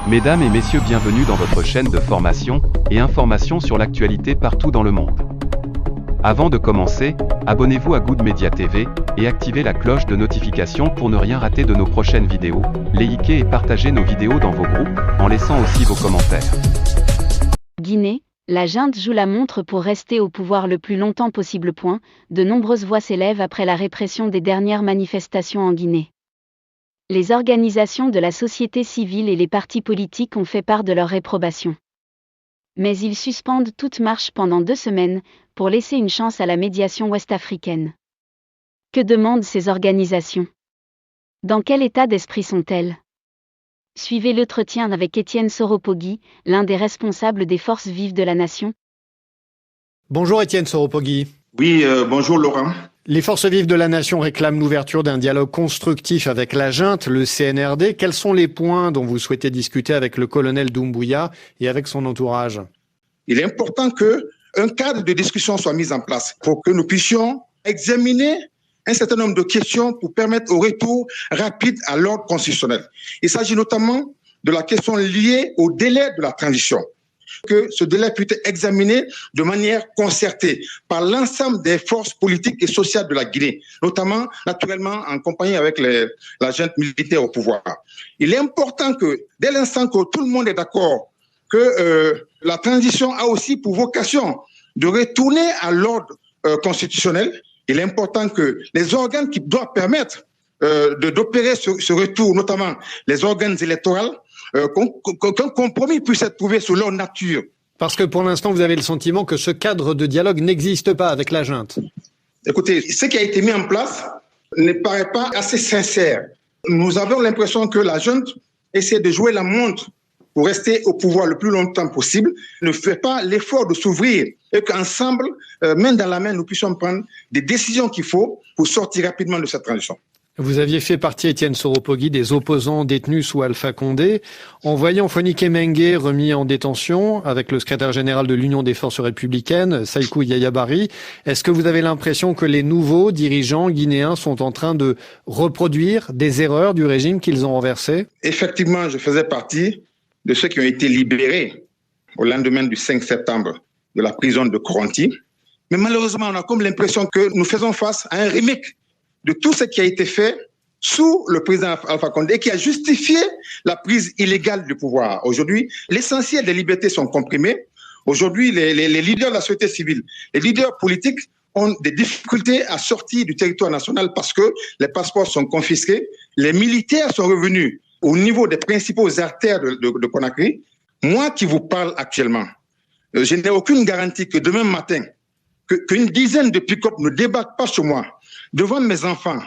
Mesdames et messieurs, bienvenue dans votre chaîne de formation et information sur l'actualité partout dans le monde. Avant de commencer, abonnez-vous à Good Media TV et activez la cloche de notification pour ne rien rater de nos prochaines vidéos. Likez et partagez nos vidéos dans vos groupes, en laissant aussi vos commentaires. Guinée, la junte joue la montre pour rester au pouvoir le plus longtemps possible. De nombreuses voix s'élèvent après la répression des dernières manifestations en Guinée. Les organisations de la société civile et les partis politiques ont fait part de leur réprobation. Mais ils suspendent toute marche pendant 2 semaines, pour laisser une chance à la médiation ouest-africaine. Que demandent ces organisations? Dans quel état d'esprit sont-elles? Suivez l'entretien avec Étienne Soropogui, l'un des responsables des forces vives de la nation. Bonjour Étienne Soropogui. Oui, bonjour Laurent. Les forces vives de la nation réclament l'ouverture d'un dialogue constructif avec la junte, le CNRD. Quels sont les points dont vous souhaitez discuter avec le colonel Doumbouya et avec son entourage? Il est important qu'un cadre de discussion soit mis en place pour que nous puissions examiner un certain nombre de questions pour permettre au retour rapide à l'ordre constitutionnel. Il s'agit notamment de la question liée au délai de la transition. Que ce délai puisse être examiné de manière concertée par l'ensemble des forces politiques et sociales de la Guinée, notamment, naturellement, en compagnie avec la junte militaire au pouvoir. Il est important que, dès l'instant que tout le monde est d'accord que la transition a aussi pour vocation de retourner à l'ordre constitutionnel, il est important que les organes qui doivent permettre d'opérer ce retour, notamment les organes électoraux, qu'un compromis puisse être trouvé sur leur nature. Parce que pour l'instant, vous avez le sentiment que ce cadre de dialogue n'existe pas avec la junte. Écoutez, ce qui a été mis en place ne paraît pas assez sincère. Nous avons l'impression que la junte essaie de jouer la montre pour rester au pouvoir le plus longtemps possible, ne fait pas l'effort de s'ouvrir et qu'ensemble, main dans la main, nous puissions prendre des décisions qu'il faut pour sortir rapidement de cette transition. Vous aviez fait partie, Étienne Soropogui, des opposants détenus sous Alpha Condé. En voyant Fonikè Menguè remis en détention avec le secrétaire général de l'Union des forces républicaines, Sékou Yaya Bari, est-ce que vous avez l'impression que les nouveaux dirigeants guinéens sont en train de reproduire des erreurs du régime qu'ils ont renversé? Effectivement, je faisais partie de ceux qui ont été libérés au lendemain du 5 septembre de la prison de Koronti. Mais malheureusement, on a comme l'impression que nous faisons face à un remake de tout ce qui a été fait sous le président Alpha Condé, qui a justifié la prise illégale du pouvoir. Aujourd'hui, l'essentiel des libertés sont comprimées. Aujourd'hui, les leaders de la société civile, les leaders politiques ont des difficultés à sortir du territoire national parce que les passeports sont confisqués. Les militaires sont revenus au niveau des principaux artères de Conakry. Moi qui vous parle actuellement, je n'ai aucune garantie que demain matin, qu'une dizaine de pick-up ne débarquent pas chez moi, devant mes enfants,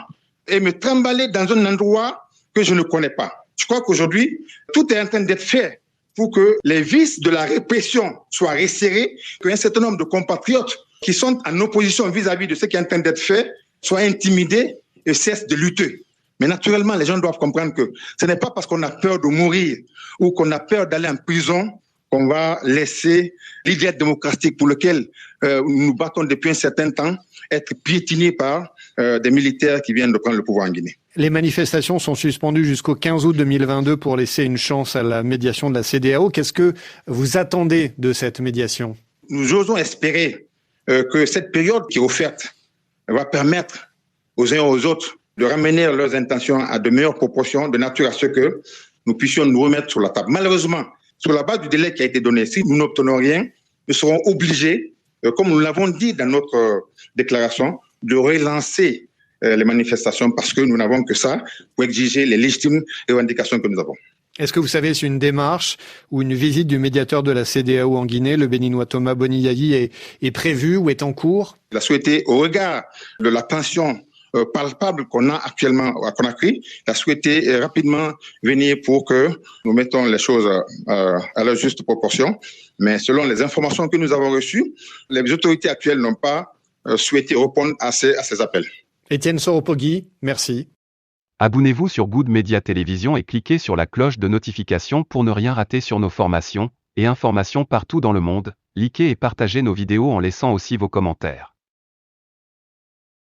et me trimballer dans un endroit que je ne connais pas. Je crois qu'aujourd'hui, tout est en train d'être fait pour que les vices de la répression soient resserrés, qu'un certain nombre de compatriotes qui sont en opposition vis-à-vis de ce qui est en train d'être fait soient intimidés et cessent de lutter. Mais naturellement, les gens doivent comprendre que ce n'est pas parce qu'on a peur de mourir ou qu'on a peur d'aller en prison qu'on va laisser l'idée démocratique pour laquelle nous battons depuis un certain temps être piétiné par des militaires qui viennent de prendre le pouvoir en Guinée. Les manifestations sont suspendues jusqu'au 15 août 2022 pour laisser une chance à la médiation de la CEDEAO. Qu'est-ce que vous attendez de cette médiation? Nous osons espérer que cette période qui est offerte va permettre aux uns et aux autres de ramener leurs intentions à de meilleures proportions, de nature à ce que nous puissions nous remettre sur la table. Malheureusement, sur la base du délai qui a été donné, si nous n'obtenons rien, nous serons obligés, comme nous l'avons dit dans notre déclaration, de relancer les manifestations parce que nous n'avons que ça pour exiger les légitimes revendications que nous avons. Est-ce que vous savez si une démarche ou une visite du médiateur de la CEDEAO en Guinée, le béninois Thomas Boniayi, est prévue ou est en cours? Il a souhaité, au regard de la tension palpable qu'on a actuellement à Conakry, il a souhaité rapidement venir pour que nous mettons les choses à leur juste proportion. Mais selon les informations que nous avons reçues, les autorités actuelles n'ont pas souhaité répondre à ces appels. Étienne Soropogui, merci. Abonnez-vous sur Good Media Télévision et cliquez sur la cloche de notification pour ne rien rater sur nos formations et informations partout dans le monde. Likez et partagez nos vidéos en laissant aussi vos commentaires.